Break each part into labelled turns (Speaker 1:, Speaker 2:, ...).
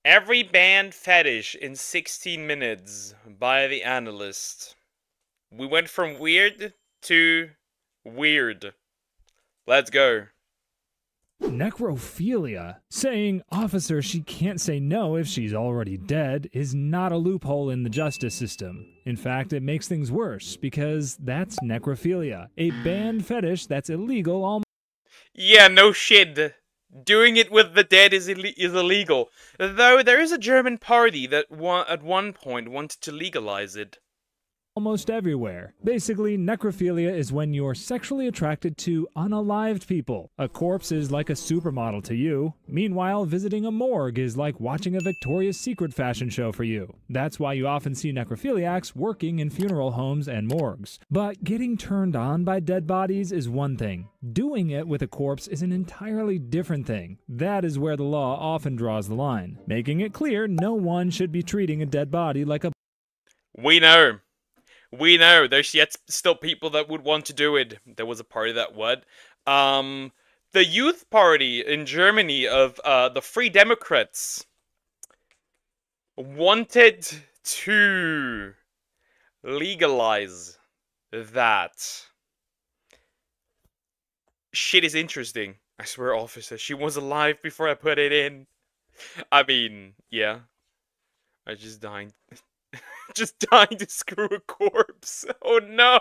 Speaker 1: Every band fetish in 16 minutes by the analyst. We went from weird to weird. Let's go.
Speaker 2: Necrophilia. Saying, officer, she can't say no if she's already dead is not a loophole in the justice system. In fact, it makes things worse, because that's necrophilia, a banned fetish that's illegal.
Speaker 1: Yeah, no shit. Doing it with the dead is illegal. Though there is a German party that at one point wanted to legalize it.
Speaker 2: Almost everywhere. Basically, necrophilia is when you're sexually attracted to unalived people. A corpse is like a supermodel to you. Meanwhile, visiting a morgue is like watching a Victoria's Secret fashion show for you. That's why you often see necrophiliacs working in funeral homes and morgues. But getting turned on by dead bodies is one thing. Doing it with a corpse is an entirely different thing. That is where the law often draws the line, making it clear no one should be treating a dead body like a...
Speaker 1: We know. We know there's yet still people that would want to do it. There was a party that would. The youth party in Germany of the Free Democrats wanted to legalize that. Shit is interesting. I swear, officer, she was alive before I put it in. I mean, yeah. I just died. Just dying to screw a corpse. Oh no!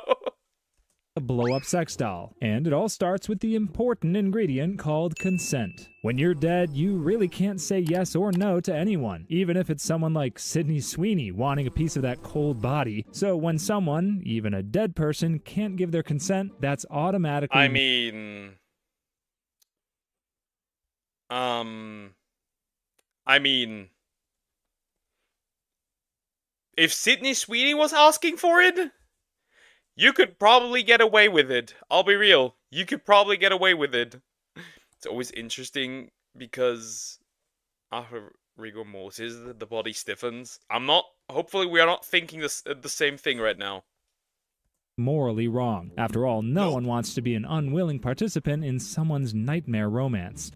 Speaker 2: A blow-up sex doll. And it all starts with the important ingredient called consent. When you're dead, you really can't say yes or no to anyone, even if it's someone like Sydney Sweeney wanting a piece of that cold body. So when someone, even a dead person, can't give their consent, that's automatically...
Speaker 1: I mean, if Sydney Sweeney was asking for it, you could probably get away with it. I'll be real. You could probably get away with it. It's always interesting because after rigor mortis, the body stiffens. Hopefully we are not thinking the same thing right now.
Speaker 2: Morally wrong. After all, no one wants to be an unwilling participant in someone's nightmare romance.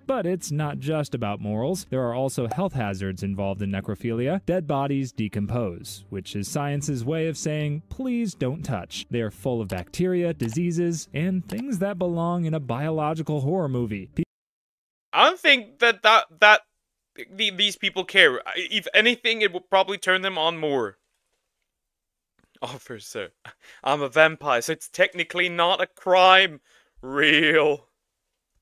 Speaker 2: But it's not just about morals. There are also health hazards involved in necrophilia. Dead bodies decompose, which is science's way of saying, please don't touch. They are full of bacteria, diseases, and things that belong in a biological horror movie.
Speaker 1: I don't think that these people care. If anything, it will probably turn them on more. Officer, I'm a vampire, so it's technically not a crime. Real.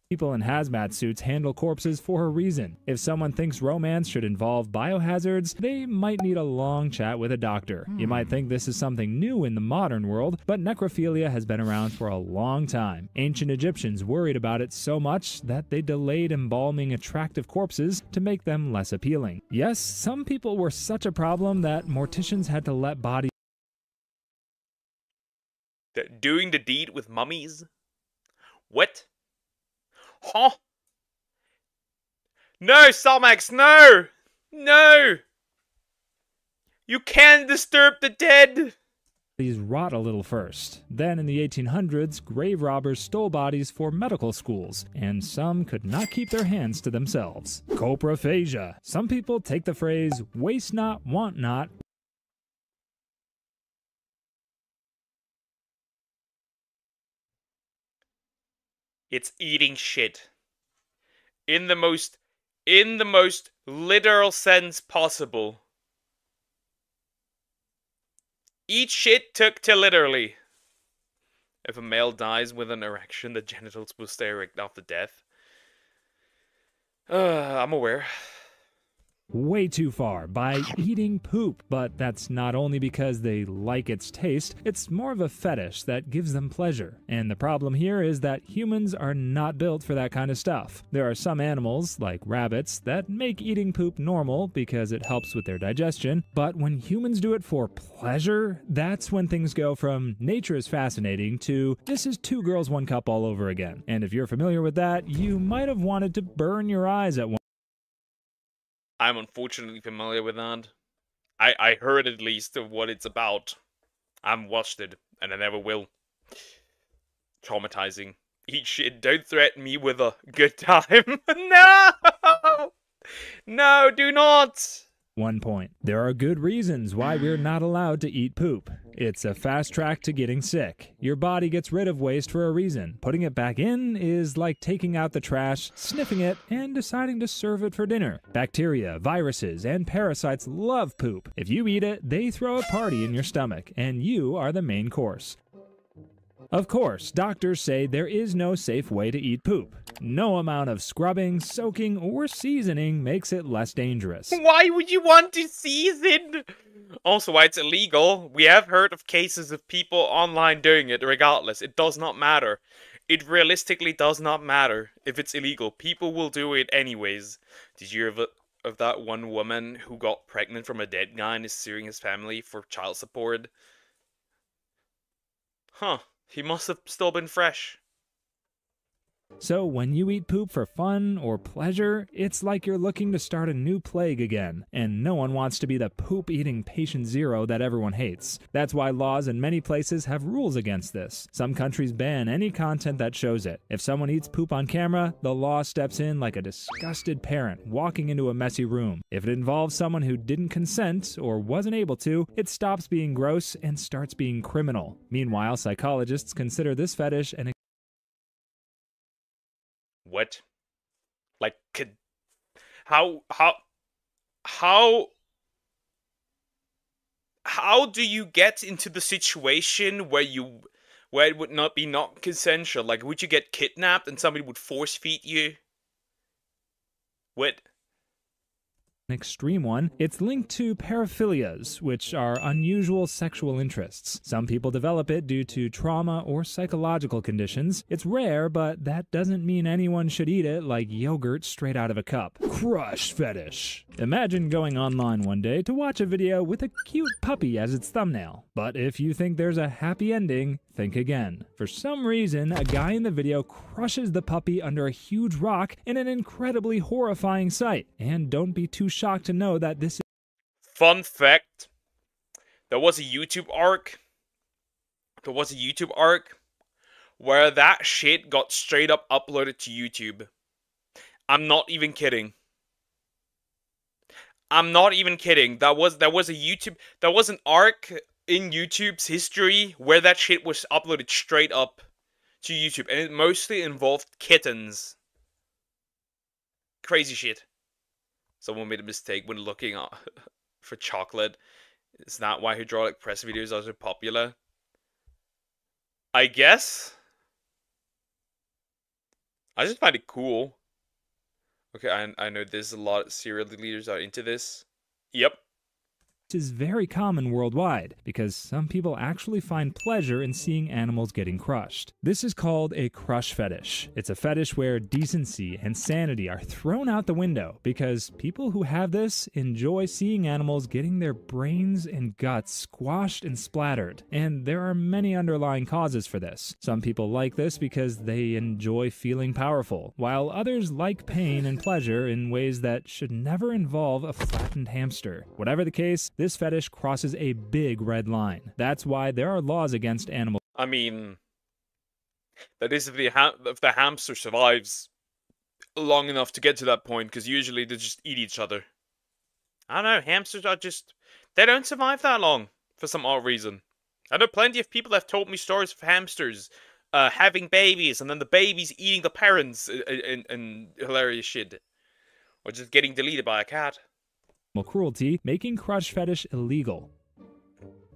Speaker 2: People in hazmat suits handle corpses for a reason. If someone thinks romance should involve biohazards, they might need a long chat with a doctor. You might think this is something new in the modern world, but necrophilia has been around for a long time. Ancient Egyptians worried about it so much that they delayed embalming attractive corpses to make them less appealing. Yes, some people were such a problem that morticians had to let bodies...
Speaker 1: Doing the deed with mummies? What? Huh? No, Somax, no! No! You can't disturb the dead!
Speaker 2: These rot a little first. Then in the 1800s, grave robbers stole bodies for medical schools, and some could not keep their hands to themselves. Coprophagia. Some people take the phrase, waste not, want not,
Speaker 1: It's eating shit. In the most literal sense possible. Eat shit took to literally. If a male dies with an erection, the genitals will stay erect after death. I'm aware.
Speaker 2: Way too far by eating poop, but that's not only because they like its taste, it's more of a fetish that gives them pleasure. And the problem here is that humans are not built for that kind of stuff. There are some animals, like rabbits, that make eating poop normal because it helps with their digestion, but when humans do it for pleasure, that's when things go from nature is fascinating to this is 2 girls 1 cup all over again. And if you're familiar with that, you might have wanted to burn your eyes at one.
Speaker 1: I'm unfortunately familiar with that. I heard at least of what it's about. I haven't watched it, and I never will. Traumatizing. Eat shit, don't threaten me with a good time. No! No, do not!
Speaker 2: 1 point. There are good reasons why we're not allowed to eat poop. It's a fast track to getting sick. Your body gets rid of waste for a reason. Putting it back in is like taking out the trash, sniffing it, and deciding to serve it for dinner. Bacteria, viruses, and parasites love poop. If you eat it, they throw a party in your stomach, and you are the main course. Of course, doctors say there is no safe way to eat poop. No amount of scrubbing, soaking, or seasoning makes it less dangerous.
Speaker 1: Why would you want to season? Also, why it's illegal. We have heard of cases of people online doing it regardless. It does not matter. It realistically does not matter if it's illegal. People will do it anyways. Did you hear of that one woman who got pregnant from a dead guy and is suing his family for child support? Huh. He must have still been fresh.
Speaker 2: So when you eat poop for fun or pleasure, it's like you're looking to start a new plague again, and no one wants to be the poop-eating patient zero that everyone hates. That's why laws in many places have rules against this. Some countries ban any content that shows it. If someone eats poop on camera, the law steps in like a disgusted parent walking into a messy room. If it involves someone who didn't consent or wasn't able to, it stops being gross and starts being criminal. Meanwhile, psychologists consider this fetish an
Speaker 1: What? Like, how do you get into the situation where it would not be not consensual? Like, would you get kidnapped and somebody would force feed you? What?
Speaker 2: an extreme one, it's linked to paraphilias, which are unusual sexual interests. Some people develop it due to trauma or psychological conditions. It's rare, but that doesn't mean anyone should eat it like yogurt straight out of a cup. Crush fetish. Imagine going online one day to watch a video with a cute puppy as its thumbnail. But if you think there's a happy ending, think again. For some reason, a guy in the video crushes the puppy under a huge rock in an incredibly horrifying sight. And don't be too shocked to know that this is...
Speaker 1: Fun fact. There was a YouTube arc where that shit got straight up uploaded to YouTube. I'm not even kidding. I'm not even kidding. There was an arc in YouTube's history where that shit was uploaded straight up to YouTube, and it mostly involved kittens. Crazy shit. Someone made a mistake when looking for chocolate. Is that why hydraulic press videos are so popular? I guess. I just find it cool. Okay, I know there's a lot of serial leaders are into this. Yep.
Speaker 2: is very common worldwide because some people actually find pleasure in seeing animals getting crushed. This is called a crush fetish. It's a fetish where decency and sanity are thrown out the window because people who have this enjoy seeing animals getting their brains and guts squashed and splattered. And there are many underlying causes for this. Some people like this because they enjoy feeling powerful, while others like pain and pleasure in ways that should never involve a flattened hamster. Whatever the case, this fetish crosses a big red line. That's why there are laws against animal.
Speaker 1: I mean, that is if the hamster survives long enough to get to that point, because usually they just eat each other. I don't know, hamsters are just... they don't survive that long, for some odd reason. I know plenty of people have told me stories of hamsters having babies, and then the babies eating the parents, and hilarious shit. Or just getting deleted by a cat.
Speaker 2: Cruelty, making crush fetish illegal.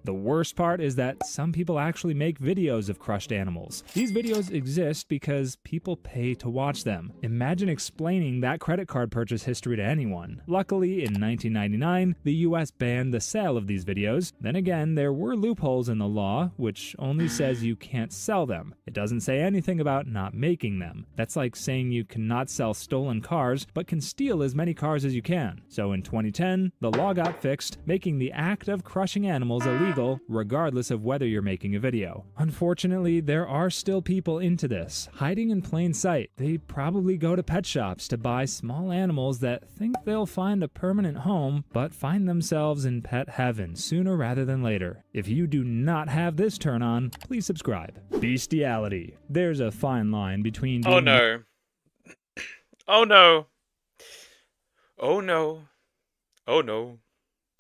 Speaker 2: The worst part is that some people actually make videos of crushed animals. These videos exist because people pay to watch them. Imagine explaining that credit card purchase history to anyone. Luckily, in 1999, the US banned the sale of these videos. Then again, there were loopholes in the law, which only says you can't sell them. It doesn't say anything about not making them. That's like saying you cannot sell stolen cars, but can steal as many cars as you can. So in 2010, the law got fixed, making the act of crushing animals illegal regardless of whether you're making a video. Unfortunately, there are still people into this, hiding in plain sight. They probably go to pet shops to buy small animals that think they'll find a permanent home, but find themselves in pet heaven sooner rather than later. If you do not have this turn on, please subscribe. Bestiality. There's a fine line between
Speaker 1: Oh no. Oh no. Oh no. Oh no.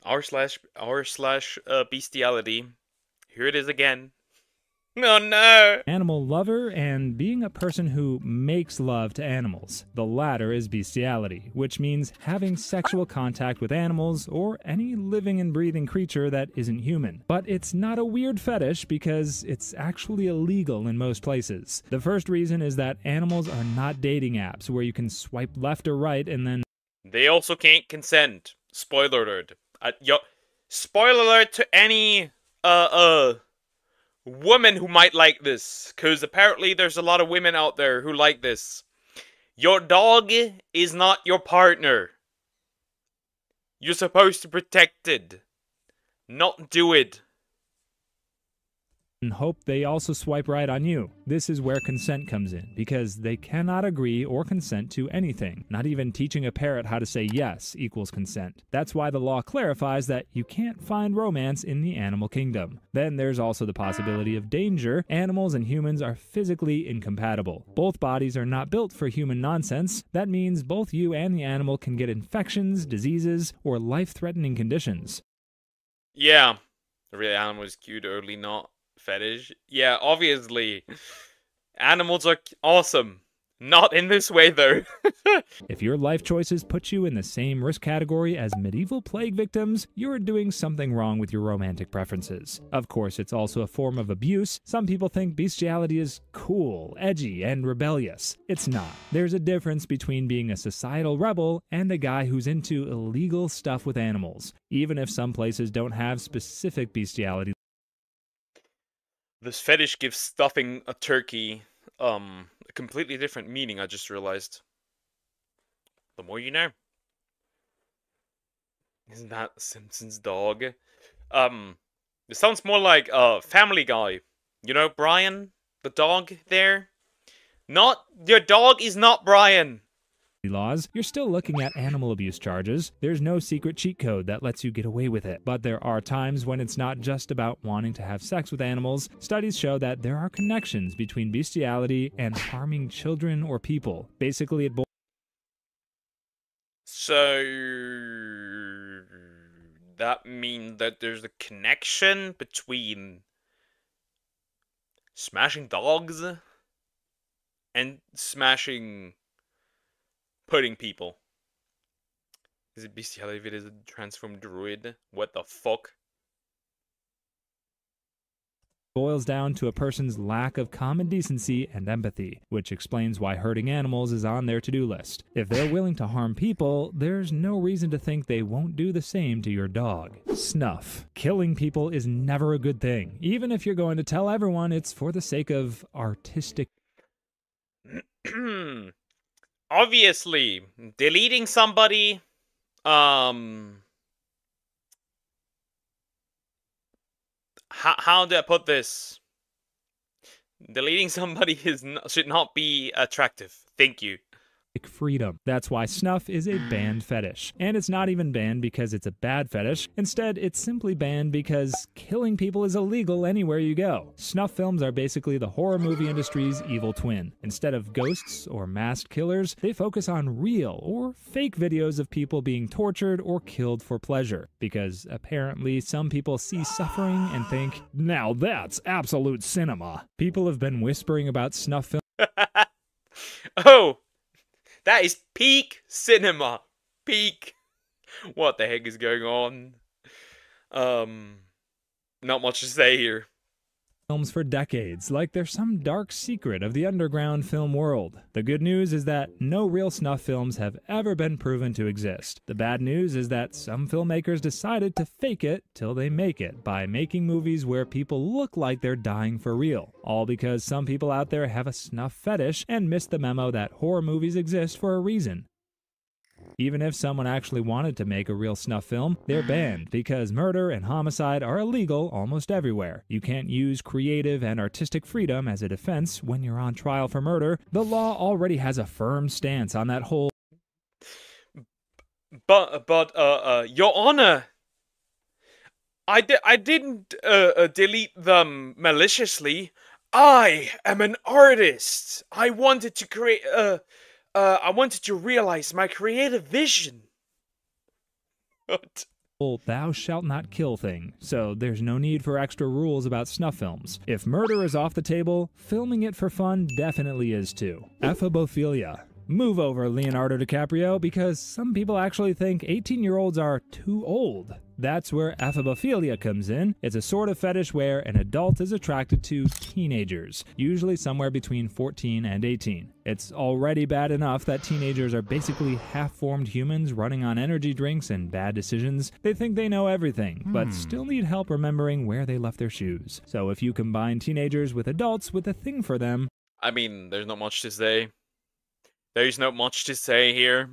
Speaker 1: R slash bestiality. Here it is again. No, no.
Speaker 2: Animal lover and being a person who makes love to animals. The latter is bestiality, which means having sexual contact with animals or any living and breathing creature that isn't human. But it's not a weird fetish because it's actually illegal in most places. The first reason is that animals are not dating apps where you can swipe left or right and then
Speaker 1: They also can't consent. Spoiler alert. Spoiler alert to any woman who might like this, because apparently there's a lot of women out there who like this. Your dog is not your partner. You're supposed to protect it, not do it.
Speaker 2: and hope they also swipe right on you. This is where consent comes in, because they cannot agree or consent to anything. Not even teaching a parrot how to say yes equals consent. That's why the law clarifies that you can't find romance in the animal kingdom. Then there's also the possibility of danger. Animals and humans are physically incompatible. Both bodies are not built for human nonsense. That means both you and the animal can get infections, diseases, or life-threatening conditions.
Speaker 1: Yeah, the real animal is cute, early not fetish. Yeah, obviously. Animals are awesome. Not in this way, though.
Speaker 2: If your life choices put you in the same risk category as medieval plague victims, you're doing something wrong with your romantic preferences. Of course, it's also a form of abuse. Some people think bestiality is cool, edgy, and rebellious. It's not. There's a difference between being a societal rebel and a guy who's into illegal stuff with animals, even if some places don't have specific bestiality.
Speaker 1: This fetish gives stuffing a turkey a completely different meaning, I just realized. The more you know. Isn't that Simpsons dog? It sounds more like Family Guy. You know Brian? The dog there? Not your dog is not Brian.
Speaker 2: Laws, you're still looking at animal abuse charges. There's no secret cheat code that lets you get away with it. But there are times when it's not just about wanting to have sex with animals. Studies show that there are connections between bestiality and harming children or people. Basically, it boils.
Speaker 1: So that means that there's a connection between smashing dogs and smashing pudding people. Is it bestiality if it is a transformed druid? What the fuck?
Speaker 2: Boils down to a person's lack of common decency and empathy, which explains why hurting animals is on their to-do list. If they're willing to harm people, there's no reason to think they won't do the same to your dog. Snuff. Killing people is never a good thing, even if you're going to tell everyone it's for the sake of artistic.
Speaker 1: Obviously, deleting somebody, how do I put this? Deleting somebody should not be attractive. Thank you.
Speaker 2: Freedom. That's why snuff is a banned fetish. And it's not even banned because it's a bad fetish. Instead, it's simply banned because killing people is illegal anywhere you go. Snuff films are basically the horror movie industry's evil twin. Instead of ghosts or masked killers, they focus on real or fake videos of people being tortured or killed for pleasure. Because apparently some people see suffering and think, now that's absolute cinema. People have been whispering about snuff films.
Speaker 1: Oh! That is peak cinema. Peak. What the heck is going on? Not much to say here.
Speaker 2: Films for decades, like they're some dark secret of the underground film world. The good news is that no real snuff films have ever been proven to exist. The bad news is that some filmmakers decided to fake it till they make it by making movies where people look like they're dying for real. All because some people out there have a snuff fetish and missed the memo that horror movies exist for a reason. Even if someone actually wanted to make a real snuff film, they're banned because murder and homicide are illegal almost everywhere. You can't use creative and artistic freedom as a defense when you're on trial for murder. The law already has a firm stance on that whole.
Speaker 1: But, Your Honor, I didn't, delete them maliciously. I am an artist. I wanted to create, I wanted to realize my creative vision. What?
Speaker 2: thou shalt not kill thing, so there's no need for extra rules about snuff films. If murder is off the table, filming it for fun definitely is too. Ephebophilia. Move over, Leonardo DiCaprio, because some people actually think 18-year-olds are too old. That's where ephebophilia comes in. It's a sort of fetish where an adult is attracted to teenagers, usually somewhere between 14 and 18. It's already bad enough that teenagers are basically half-formed humans running on energy drinks and bad decisions. They think they know everything, but still need help remembering where they left their shoes. So if you combine teenagers with adults with a thing for them,
Speaker 1: I mean, there's not much to say. There's not much to say here.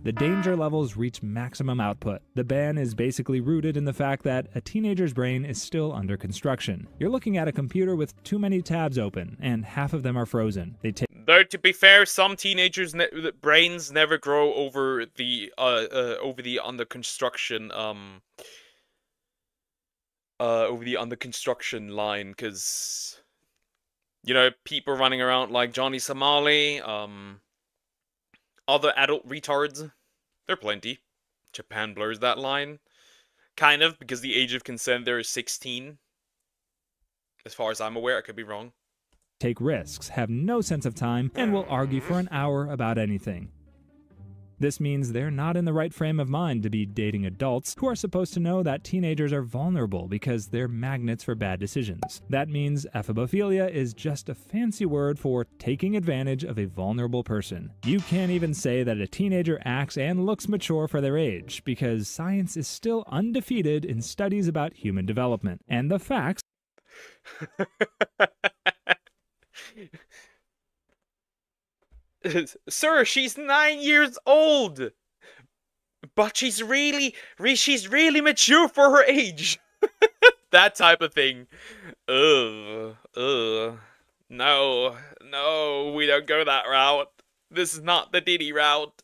Speaker 2: the danger levels reach maximum output. The ban is basically rooted in the fact that a teenager's brain is still under construction. You're looking at a computer with too many tabs open, and half of them are frozen.
Speaker 1: Though, to be fair, some teenagers' brains never grow over the under construction line, because, you know, people running around like Johnny Somali, other adult retards, there are plenty. Japan blurs that line, kind of, because the age of consent there is 16. As far as I'm aware, I could be wrong.
Speaker 2: Take risks, have no sense of time, and will argue for an hour about anything. This means they're not in the right frame of mind to be dating adults who are supposed to know that teenagers are vulnerable because they're magnets for bad decisions. That means ephebophilia is just a fancy word for taking advantage of a vulnerable person. You can't even say that a teenager acts and looks mature for their age, because science is still undefeated in studies about human development. And the facts
Speaker 1: Sir, she's 9 years old, but she's really mature for her age. That type of thing. No, we don't go that route. This is not the Diddy route.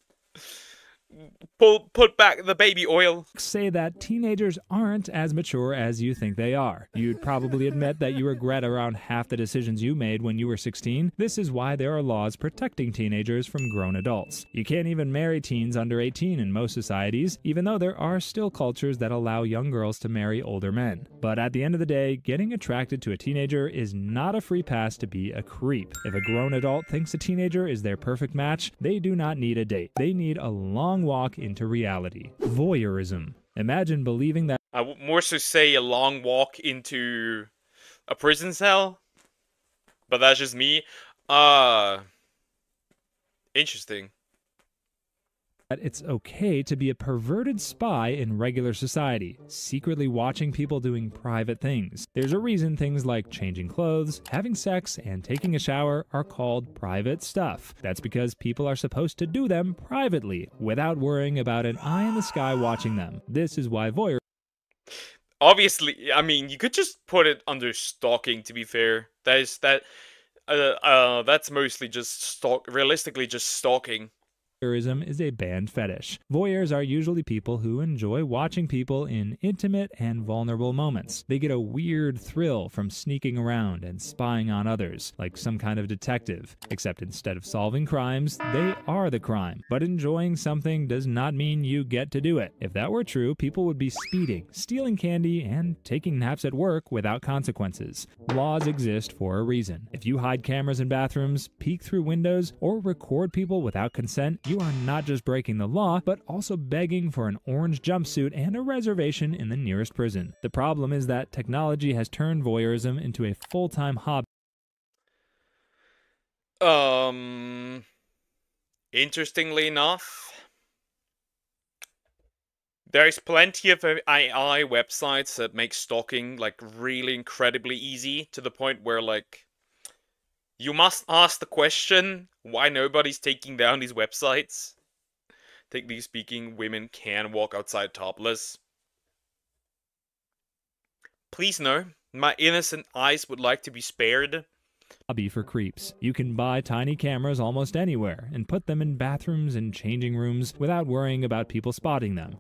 Speaker 1: Put back the baby oil.
Speaker 2: Say that teenagers aren't as mature as you think they are. You'd probably admit that you regret around half the decisions you made when you were 16. This is why there are laws protecting teenagers from grown adults. You can't even marry teens under 18 in most societies, even though there are still cultures that allow young girls to marry older men. But at the end of the day, getting attracted to a teenager is not a free pass to be a creep. If a grown adult thinks a teenager is their perfect match, they do not need a date. They need a long walk into reality. Voyeurism. Imagine believing that
Speaker 1: I would more so say a long walk into a prison cell, but that's just me. Interesting.
Speaker 2: it's okay to be a perverted spy in regular society, secretly watching people doing private things. There's a reason things like changing clothes, having sex, and taking a shower are called private stuff. That's because people are supposed to do them privately, without worrying about an eye in the sky watching them. This is why voyeur.
Speaker 1: Obviously, I mean, you could just put it under stalking, to be fair. That's mostly just realistically just stalking.
Speaker 2: Voyeurism is a banned fetish. Voyeurs are usually people who enjoy watching people in intimate and vulnerable moments. They get a weird thrill from sneaking around and spying on others, like some kind of detective. Except instead of solving crimes, they are the crime. But enjoying something does not mean you get to do it. If that were true, people would be speeding, stealing candy, and taking naps at work without consequences. Laws exist for a reason. If you hide cameras in bathrooms, peek through windows, or record people without consent, you are not just breaking the law, but also begging for an orange jumpsuit and a reservation in the nearest prison. The problem is that technology has turned voyeurism into a full-time hobby.
Speaker 1: Interestingly enough, there's plenty of AI websites that make stalking, like, really incredibly easy, to the point where, like, you must ask the question why nobody's taking down these websites. Technically speaking, women can walk outside topless. Please no, my innocent eyes would like to be spared.
Speaker 2: Hobby for creeps. You can buy tiny cameras almost anywhere and put them in bathrooms and changing rooms without worrying about people spotting them.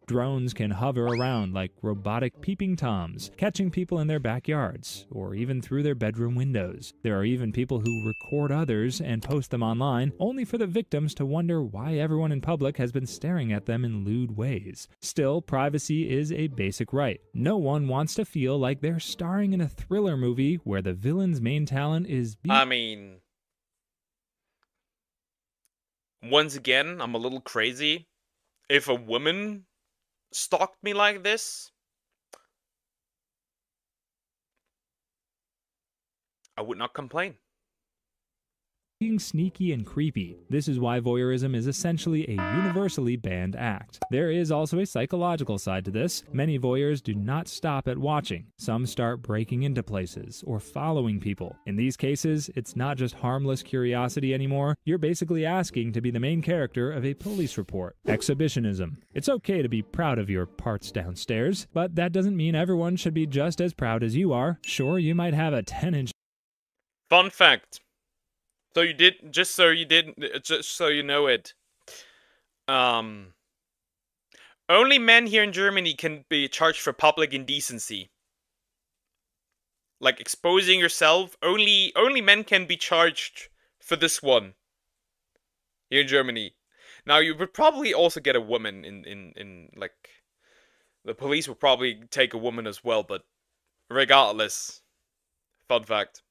Speaker 2: Drones can hover around like robotic peeping toms, catching people in their backyards, or even through their bedroom windows. There are even people who record others and post them online, only for the victims to wonder why everyone in public has been staring at them in lewd ways. Still, privacy is a basic right. No one wants to feel like they're starring in a thriller movie where the villain's main talent is
Speaker 1: I mean, once again, I'm a little crazy. If a woman stalked me like this, I would not complain.
Speaker 2: being sneaky and creepy. This is why voyeurism is essentially a universally banned act. There is also a psychological side to this. Many voyeurs do not stop at watching. Some start breaking into places or following people. In these cases, it's not just harmless curiosity anymore. You're basically asking to be the main character of a police report. Exhibitionism. It's okay to be proud of your parts downstairs, but that doesn't mean everyone should be just as proud as you are. Sure, you might have a 10-inch.
Speaker 1: Fun fact. Just so you know it. Only men here in Germany can be charged for public indecency. Like exposing yourself, only men can be charged for this one. Here in Germany. Now you would probably also get a woman in like the police would probably take a woman as well, but regardless. Fun fact.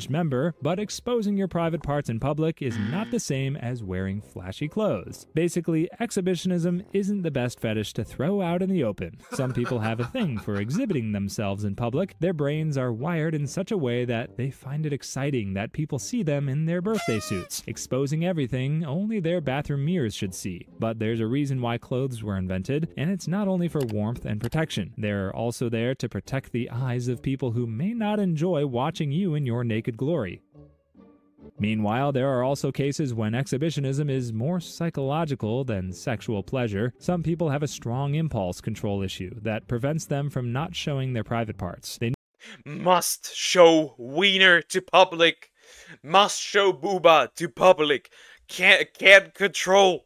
Speaker 2: Member, but exposing your private parts in public is not the same as wearing flashy clothes. Basically, exhibitionism isn't the best fetish to throw out in the open. Some people have a thing for exhibiting themselves in public. Their brains are wired in such a way that they find it exciting that people see them in their birthday suits, exposing everything only their bathroom mirrors should see. But there's a reason why clothes were invented, and it's not only for warmth and protection. They're also there to protect the eyes of people who may not enjoy watching you in your naked glory. Meanwhile, there are also cases when exhibitionism is more psychological than sexual pleasure. Some people have a strong impulse control issue that prevents them from not showing their private parts. They
Speaker 1: must show wiener to public. Must show booba to public. Can't control.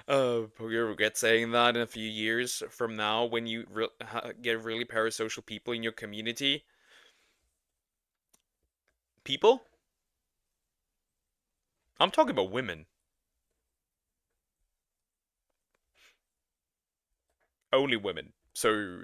Speaker 1: You regret saying that in a few years from now when you get really parasocial people in your community. People? I'm talking about women. Only women. So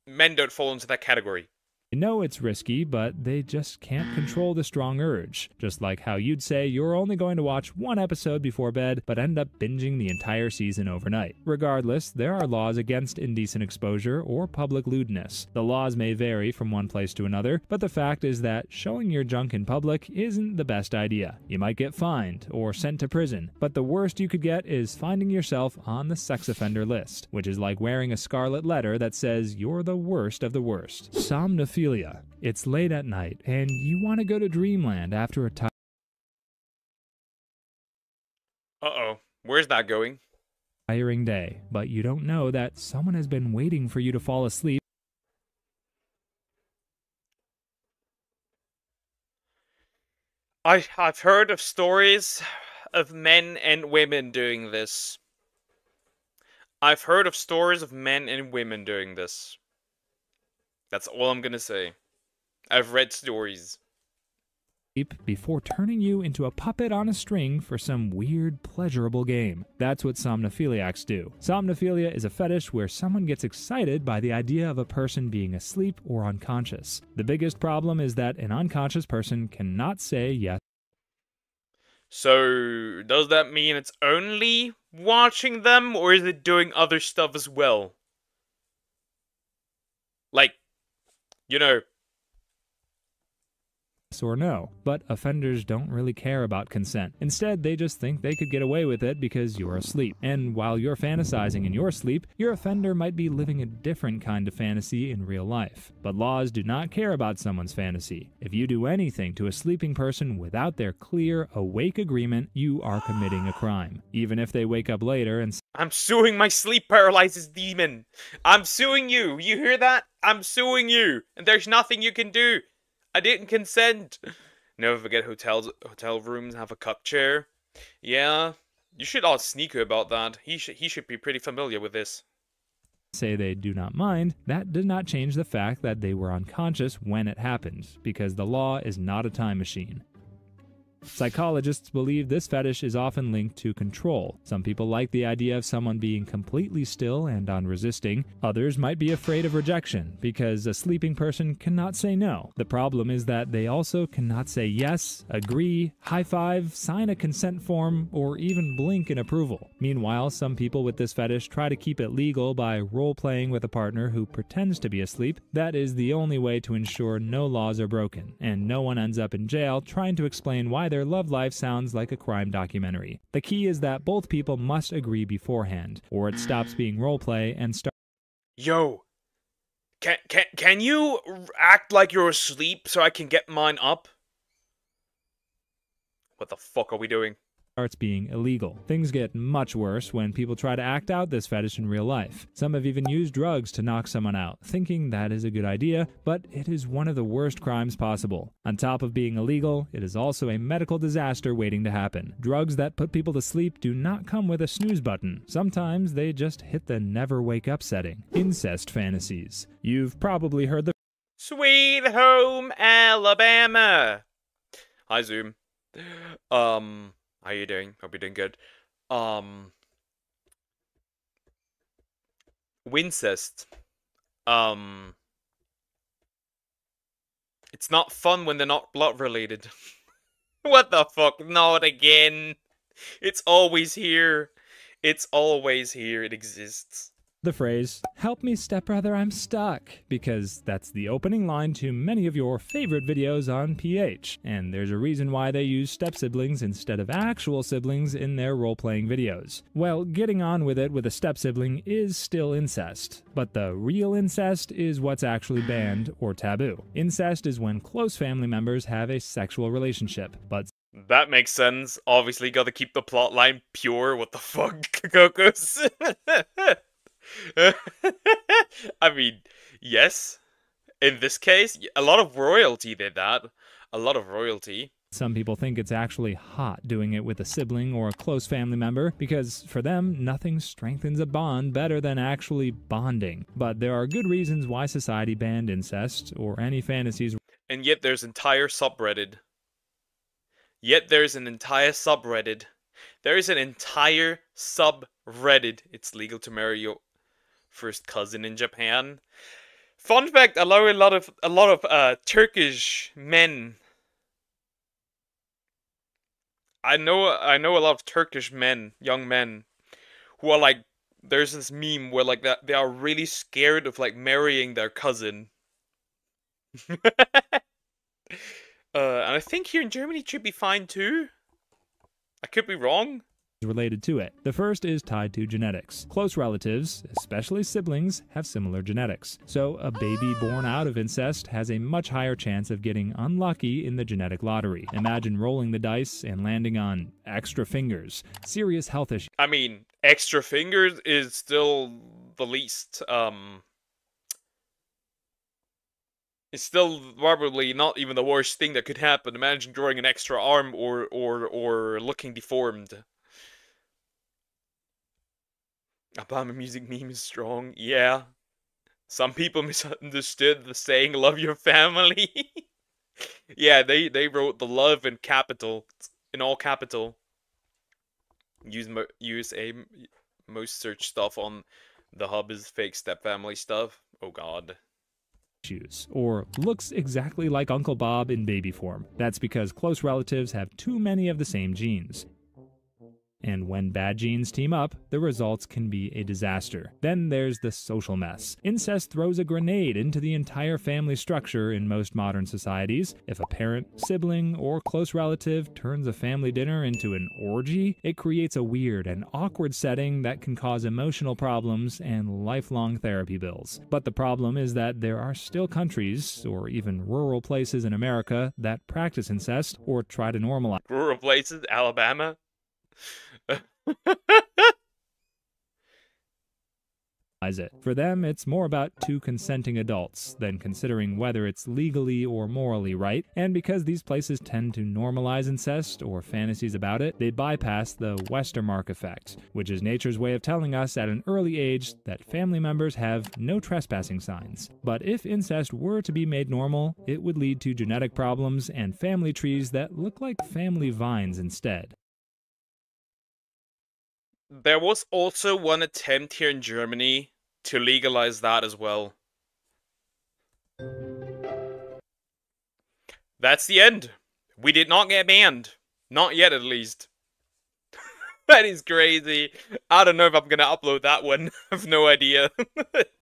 Speaker 1: men don't fall into that category.
Speaker 2: know it's risky, but they just can't control the strong urge. Just like how you'd say you're only going to watch one episode before bed, but end up binging the entire season overnight. Regardless, there are laws against indecent exposure or public lewdness. The laws may vary from one place to another, but the fact is that showing your junk in public isn't the best idea. You might get fined or sent to prison, but the worst you could get is finding yourself on the sex offender list, which is like wearing a scarlet letter that says you're the worst of the worst. Somnophilia. It's late at night, and you want to go to dreamland after a
Speaker 1: Uh-oh. Where's that going?
Speaker 2: tiring day, but you don't know that someone has been waiting for you to fall asleep.
Speaker 1: I've heard of stories of men and women doing this. I've heard of stories of men and women doing this. That's all I'm gonna say. I've read stories.
Speaker 2: Before turning you into a puppet on a string for some weird, pleasurable game. That's what somnophiliacs do. Somnophilia is a fetish where someone gets excited by the idea of a person being asleep or unconscious. The biggest problem is that an unconscious person cannot say yes.
Speaker 1: So, does that mean it's only watching them, or is it doing other stuff as well? Like, you know,
Speaker 2: or no, but offenders don't really care about consent. Instead, they just think they could get away with it because you're asleep. And while you're fantasizing in your sleep, your offender might be living a different kind of fantasy in real life. But laws do not care about someone's fantasy. If you do anything to a sleeping person without their clear, awake agreement, you are committing a crime. Even if they wake up later and
Speaker 1: I'm suing my sleep paralysis demon. I'm suing you. You hear that? I'm suing you. And there's nothing you can do. I didn't consent. Never forget hotel rooms have a cup chair. Yeah, You should ask Sneaker about that. He should be pretty familiar with this.
Speaker 2: Say they do not mind, that does not change the fact that they were unconscious when it happened, because the law is not a time machine. Psychologists believe this fetish is often linked to control. Some people like the idea of someone being completely still and unresisting. Others might be afraid of rejection, because a sleeping person cannot say no. The problem is that they also cannot say yes, agree, high five, sign a consent form, or even blink in approval. Meanwhile, some people with this fetish try to keep it legal by role-playing with a partner who pretends to be asleep. That is the only way to ensure no laws are broken, and no one ends up in jail trying to explain why their love life sounds like a crime documentary. The key is that both people must agree beforehand, or it stops being roleplay and starts.
Speaker 1: Yo, can you act like you're asleep so I can get mine up? What the fuck are we doing?
Speaker 2: Being illegal. Things get much worse when people try to act out this fetish in real life. Some have even used drugs to knock someone out, thinking that is a good idea, but it is one of the worst crimes possible. On top of being illegal, it is also a medical disaster waiting to happen. Drugs that put people to sleep do not come with a snooze button. Sometimes they just hit the never wake up setting. Incest fantasies. You've probably heard the
Speaker 1: Sweet Home Alabama. Hi Zoom. How you doing? Hope you're doing good. Wincest. It's not fun when they're not blood related. What the fuck? Not again. It's always here. It's always here. It exists.
Speaker 2: The phrase, "Help me stepbrother, I'm stuck," because that's the opening line to many of your favorite videos on PH, and there's a reason why they use step-siblings instead of actual siblings in their role-playing videos. Well, getting on with it with a step-sibling is still incest, but the real incest is what's actually banned or taboo. Incest is when close family members have a sexual relationship, but
Speaker 1: that makes sense. Obviously, gotta keep the plotline pure. What the fuck, Cocos? I mean, yes. In this case, a lot of royalty did that. A lot of royalty.
Speaker 2: some people think it's actually hot doing it with a sibling or a close family member, because for them, nothing strengthens a bond better than actually bonding. But there are good reasons why society banned incest, or any fantasies.
Speaker 1: And yet there's entire subreddit. There is an entire subreddit. It's legal to marry your first cousin in Japan. Fun fact: a lot of Turkish men. I know a lot of Turkish men, young men, who are like. There's this meme where like that they are really scared of like marrying their cousin. And I think here in Germany it should be fine too. I could be wrong.
Speaker 2: Related to it. The first is tied to genetics. Close relatives, especially siblings, have similar genetics. So a baby born out of incest has a much higher chance of getting unlucky in the genetic lottery. Imagine rolling the dice and landing on extra fingers. Serious health issues.
Speaker 1: I mean, extra fingers is still the least. It's still probably not even the worst thing that could happen. Imagine growing an extra arm or looking deformed. Obama music meme is strong. Yeah. Some people misunderstood the saying "love your family." Yeah, they wrote the love in capital, in all capital. USA most search stuff on the hub is fake stepfamily stuff. Oh god.
Speaker 2: Or looks exactly like Uncle Bob in baby form. That's because close relatives have too many of the same genes. And when bad genes team up, the results can be a disaster. Then there's the social mess. Incest throws a grenade into the entire family structure in most modern societies. If a parent, sibling, or close relative turns a family dinner into an orgy, it creates a weird and awkward setting that can cause emotional problems and lifelong therapy bills. But the problem is that there are still countries, or even rural places in America, that practice incest or try to normalize.
Speaker 1: Rural places, Alabama.
Speaker 2: it. For them, it's more about two consenting adults than considering whether it's legally or morally right, and because these places tend to normalize incest or fantasies about it, they bypass the Westermark effect, which is nature's way of telling us at an early age that family members have no trespassing signs. But if incest were to be made normal, it would lead to genetic problems and family trees that look like family vines instead.
Speaker 1: There was also one attempt here in Germany to legalize that as well. That's the end. We did not get banned. Not yet, at least. That is crazy. I don't know if I'm gonna upload that one. I have no idea.